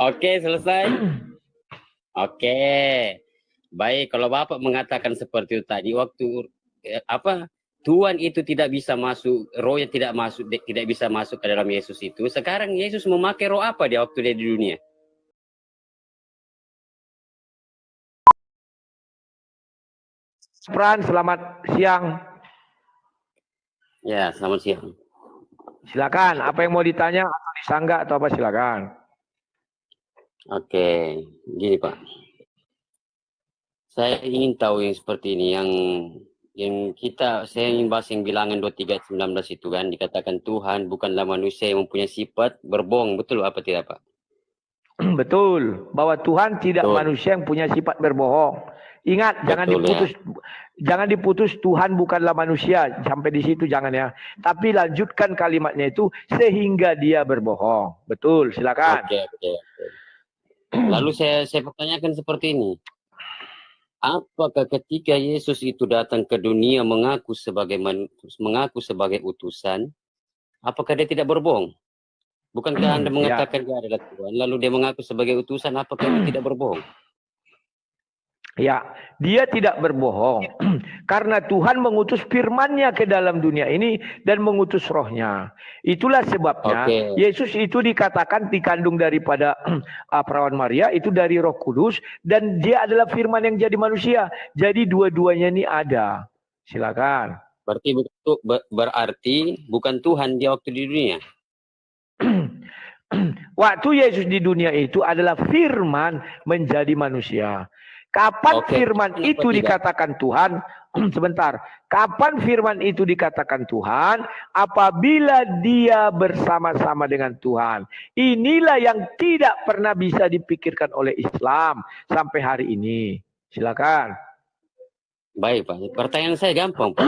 Oke, selesai. Oke. Baik, kalau Bapak mengatakan seperti itu tadi, waktu Tuhan itu tidak bisa masuk, rohnya tidak bisa masuk ke dalam Yesus itu. Sekarang Yesus memakai roh apa dia waktu dia di dunia? Pran, selamat siang. Ya, selamat siang. Silakan, apa yang mau ditanya atau disanggah atau apa, silakan. Oke, gini Pak. Saya ingin tahu yang seperti ini, saya ingin bahas yang bilangan 23:19 itu kan, dikatakan Tuhan bukanlah manusia yang mempunyai sifat berbohong, betul apa tidak Pak? Betul, bahwa Tuhan tidak Betul. manusia yang punya sifat berbohong. Ingat, Betul, jangan diputus Tuhan bukanlah manusia, sampai di situ jangan ya. Tapi lanjutkan kalimatnya itu sehingga dia berbohong. Betul, silakan. Oke. Lalu saya pertanyakan seperti ini. Apakah ketika Yesus itu datang ke dunia mengaku sebagai utusan, apakah dia tidak berbohong? Bukankah Anda mengatakan dia adalah Tuhan, lalu dia mengaku sebagai utusan, apakah dia tidak berbohong? Ya, dia tidak berbohong. Karena Tuhan mengutus firman-Nya ke dalam dunia ini dan mengutus rohnya. Itulah sebabnya Yesus itu dikatakan dikandung daripada perawan Maria, itu dari Roh Kudus, dan dia adalah firman yang jadi manusia. Jadi dua-duanya ini ada. Silakan. Berarti bukan Tuhan dia waktu di dunia. Waktu Yesus di dunia itu adalah firman menjadi manusia. Kapan firman itu dikatakan Tuhan? Sebentar. Kapan firman itu dikatakan Tuhan? Apabila dia bersama-sama dengan Tuhan. Inilah yang tidak pernah bisa dipikirkan oleh Islam sampai hari ini. Silakan. Baik Pak. Pertanyaan saya gampang Pak.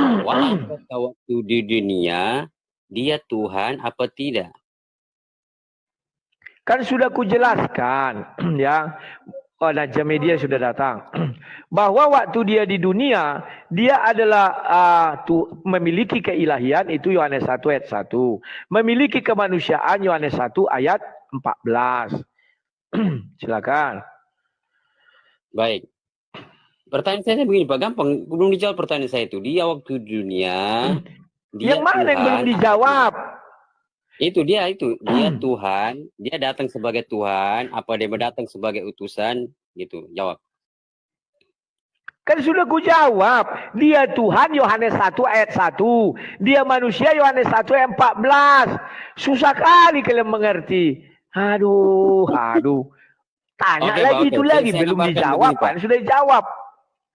Waktu di dunia dia Tuhan apa tidak? Kan sudah kujelaskan ya. Naja Media sudah datang. Bahwa waktu dia di dunia, dia adalah memiliki keilahian, itu Yohanes 1 ayat 1. Memiliki kemanusiaan, Yohanes 1 ayat 14. Silakan. Baik. Pertanyaan saya begini Pak, gampang. Belum dijawab pertanyaan saya itu. Dia waktu di dunia, yang mana Tuhan, yang belum dijawab? Dia Tuhan, dia datang sebagai Tuhan, apa dia datang sebagai utusan, gitu, jawab. Kan sudah ku jawab, dia Tuhan Yohanes 1 ayat 1, dia manusia Yohanes 1 ayat 14. Susah kali kalian mengerti. Aduh. Tanya lagi itu lagi, belum dijawab kan? Sudah dijawab.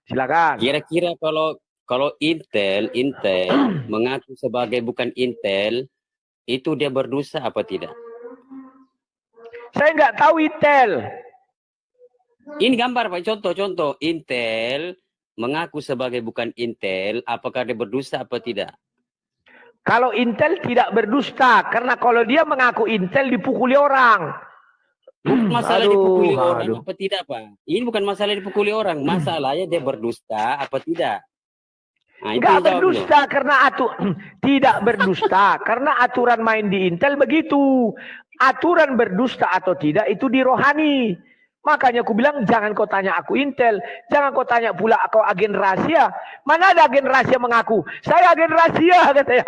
Silakan. Kira-kira kalau Intel mengaku sebagai bukan Intel, itu dia berdosa apa tidak? Saya nggak tahu Intel. Ini gambar Pak, contoh Intel mengaku sebagai bukan Intel, apakah dia berdosa apa tidak? Kalau Intel tidak berdusta, karena kalau dia mengaku Intel dipukuli orang. Bukan masalah dipukuli orang apa tidak Pak? Ini bukan masalah dipukuli orang, masalahnya dia berdusta apa tidak? Enggak berdusta karena tidak berdusta karena aturan main di Intel begitu. Aturan berdusta atau tidak itu di rohani. Makanya aku bilang jangan kau tanya aku Intel, jangan kau tanya pula kau agen rahasia. Mana ada agen rahasia mengaku saya agen rahasia katanya.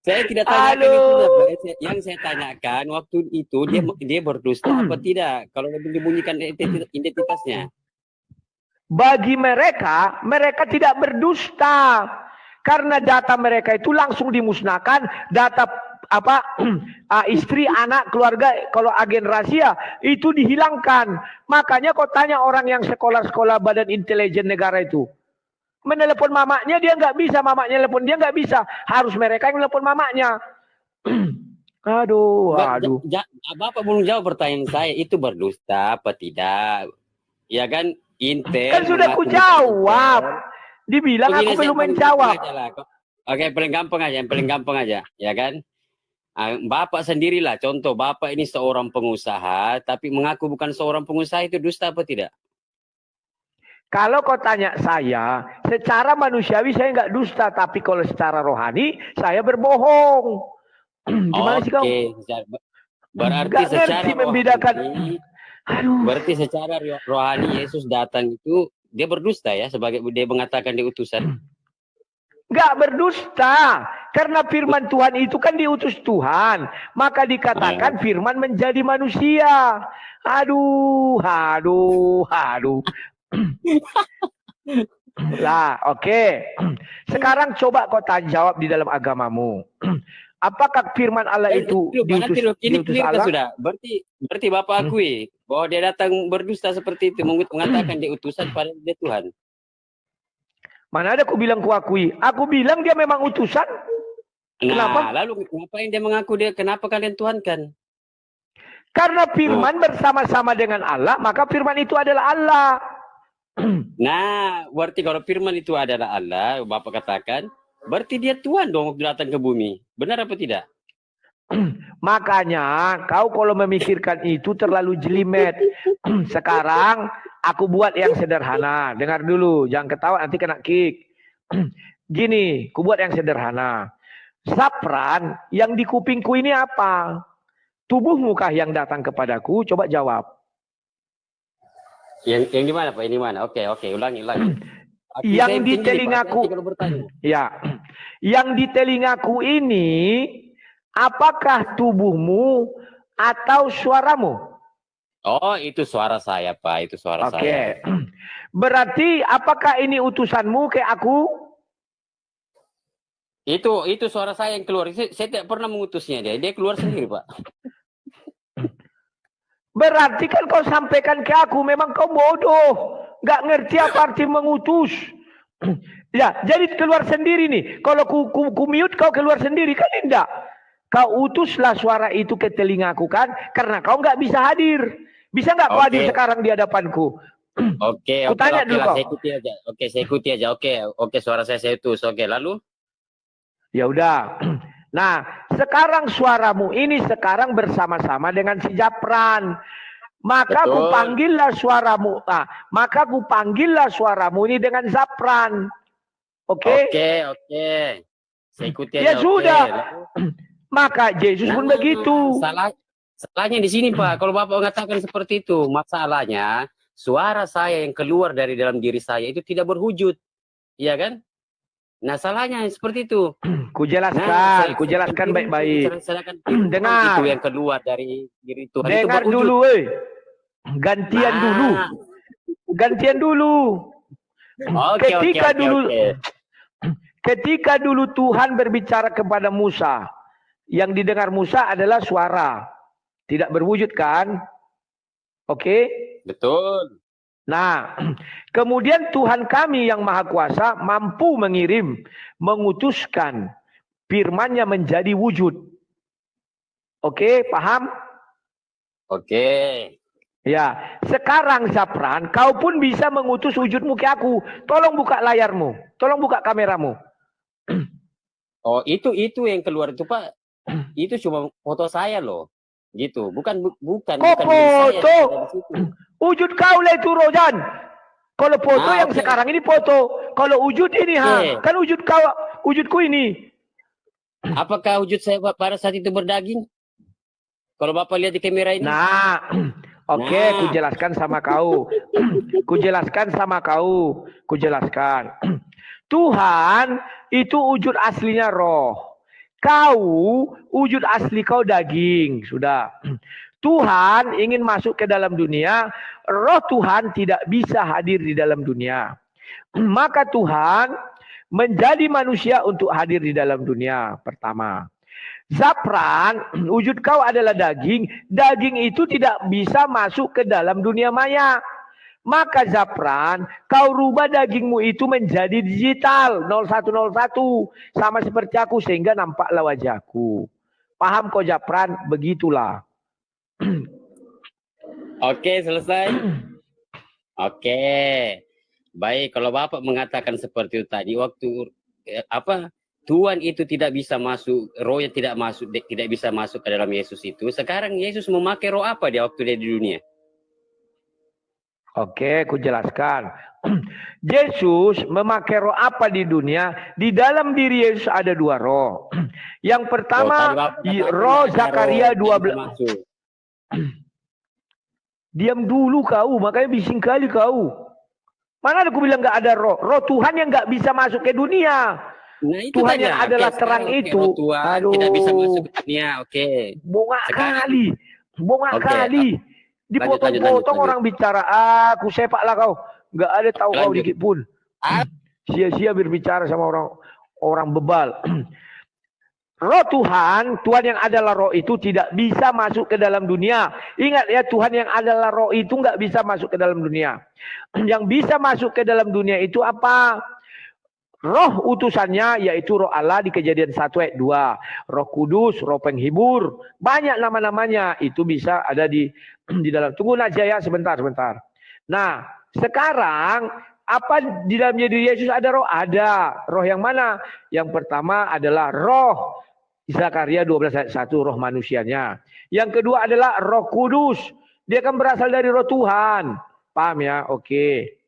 Saya tidak tanyakan itu, yang saya tanyakan waktu itu dia berdusta apa tidak? Kalau dibunyikan identitasnya. Bagi mereka tidak berdusta karena data mereka itu langsung dimusnahkan, data istri, anak, keluarga, kalau agen rahasia itu dihilangkan. Makanya kau tanya orang yang sekolah-sekolah Badan Intelijen Negara itu, menelepon mamanya dia nggak bisa, mamanya telepon dia nggak bisa, harus mereka yang telepon mamanya. Aduh. Bapak belum jawab pertanyaan saya, itu berdusta apa tidak? Ya kan? Intel kan sudah ku jawab. Dibilang aku belum menjawab. Oke, yang paling gampang aja, ya kan? Bapak sendirilah, contoh Bapak ini seorang pengusaha, tapi mengaku bukan seorang pengusaha, itu dusta apa tidak? Kalau kau tanya saya, secara manusiawi saya nggak dusta, tapi kalau secara rohani saya berbohong. Gimana sih kau? Berarti Nggak secara ngerti membedakan. rohani, Aduh. berarti secara rohani Yesus datang itu dia berdusta ya, sebagai dia mengatakan dia utusan. Nggak berdusta. Karena firman Tuhan itu kan diutus Tuhan. Maka dikatakan firman menjadi manusia. Aduh. Lah, oke. Sekarang coba kau jawab di dalam agamamu. Apakah firman Allah itu diutus Allah? Sudah. Berarti Bapak akui bahwa dia datang berdusta seperti itu, mengatakan dia utusan pada dia Tuhan. Mana ada aku bilang kuakui? Aku bilang dia memang utusan. Kenapa? Lalu ngapain dia mengaku dia? Kenapa kalian Tuhan kan? Karena firman bersama-sama dengan Allah, maka firman itu adalah Allah. Nah, berarti kalau firman itu adalah Allah, Bapak katakan, berarti dia Tuhan dong datang ke bumi. Benar apa tidak? Makanya kau kalau memikirkan itu terlalu jelimet. Sekarang aku buat yang sederhana. Dengar dulu, jangan ketawa nanti kena kick. Gini, aku buat yang sederhana. Sapran yang di kupingku ini apa? Tubuhmu kah yang datang kepadaku? Coba jawab. Yang di mana Pak? Ini mana? Oke, ulangi. Yang di telingaku. Ya. Yang di telingaku ini apakah tubuhmu atau suaramu? Oh, itu suara saya, Pak. Itu suara saya. Berarti apakah ini utusanmu kayak aku? Itu suara saya yang keluar. Saya tidak pernah mengutusnya dia. Dia keluar sendiri, Pak. Berarti kan kau sampaikan ke aku, memang kau bodoh. Nggak ngerti apa arti mengutus. Ya, jadi keluar sendiri nih. Kalau ku mute kau keluar sendiri, kan enggak. Kau utuslah suara itu ke telingaku kan, karena kau nggak bisa hadir. Bisa nggak kau hadir sekarang di hadapanku? Oke, tanya dulu kau. Saya ikuti aja. Saya ikuti aja. Oke, suara saya utus. Oke, lalu? Ya udah. Nah, sekarang suaramu ini sekarang bersama-sama dengan si Japran. Maka ku panggillah suaramu. Maka ku panggillah suaramu ini dengan Zapran. Oke? Oke. Saya ikuti aja. Ya sudah. Maka Yesus pun begitu. Salahnya di sini, Pak. Kalau Bapak mengatakan seperti itu, masalahnya suara saya yang keluar dari dalam diri saya itu tidak berwujud. Iya kan? Nah, salahnya seperti itu. Kujelaskan baik-baik. Dengar. Itu yang keluar dari diri Tuhan. Dengar itu dulu, Gantian dulu. Ketika dulu Tuhan berbicara kepada Musa, yang didengar Musa adalah suara. Tidak berwujud kan? Oke? Betul. Nah, kemudian Tuhan kami yang Maha Kuasa mampu mengutuskan firman-Nya menjadi wujud. Oke, paham? Oke. Ya, sekarang Zapran, kau pun bisa mengutus wujudmu ke aku. Tolong buka layarmu, tolong buka kameramu. Oh, itu yang keluar itu, Pak. Itu cuma foto saya loh. Gitu, bukan foto. Wujud kau lah itu Rojan. Kalau foto yang sekarang ini foto. Kalau wujud ini kan wujudku ini. Apakah wujud saya pada saat itu berdaging? Kalau Bapak lihat di kamera ini. Kujelaskan sama kau. Kujelaskan. Tuhan itu wujud aslinya roh. Kau, wujud asli kau daging. Sudah. Tuhan ingin masuk ke dalam dunia. Roh Tuhan tidak bisa hadir di dalam dunia. Maka Tuhan menjadi manusia untuk hadir di dalam dunia. Pertama. Zapran, wujud kau adalah daging. Daging itu tidak bisa masuk ke dalam dunia maya. Maka Zapran, kau rubah dagingmu itu menjadi digital 0101 sama seperti aku sehingga nampaklah wajahku. Paham kau Zapran? Begitulah. Oke, selesai. Oke. Baik, kalau Bapak mengatakan seperti itu tadi waktu Tuhan itu tidak bisa masuk, rohnya tidak bisa masuk ke dalam Yesus itu. Sekarang Yesus memakai roh apa dia waktu dia di dunia? Oke, aku jelaskan. Yesus memakai roh apa di dunia? Di dalam diri Yesus ada 2 roh. Yang pertama, roh Zakaria 12. Diam dulu kau, makanya bising kali kau. Mana aku bilang nggak ada roh? Roh Tuhan yang nggak bisa masuk ke dunia. Nah, itu Tuhan yang adalah terang itu. Aduh, tidak bisa masuk ke dunia. Oke. Bongak kali. Bongak kali. Dipotong-potong orang bicara. Aku sepak lah kau. Nggak ada tahu kau dikit pun. Sia-sia berbicara sama orang bebal. Roh Tuhan yang adalah roh itu tidak bisa masuk ke dalam dunia. Ingat ya, Tuhan yang adalah roh itu nggak bisa masuk ke dalam dunia. Yang bisa masuk ke dalam dunia itu apa? Roh utusannya yaitu roh Allah di Kejadian 1 ayat 2. Roh Kudus, roh penghibur. Banyak nama-namanya. Itu bisa ada di dalam. Tunggu aja ya sebentar. Nah, sekarang apa di dalam diri Yesus ada roh? Ada. Roh yang mana? Yang pertama adalah roh Zakaria 12 ayat 1, roh manusianya. Yang kedua adalah roh kudus. Dia kan berasal dari roh Tuhan. Paham ya? Oke.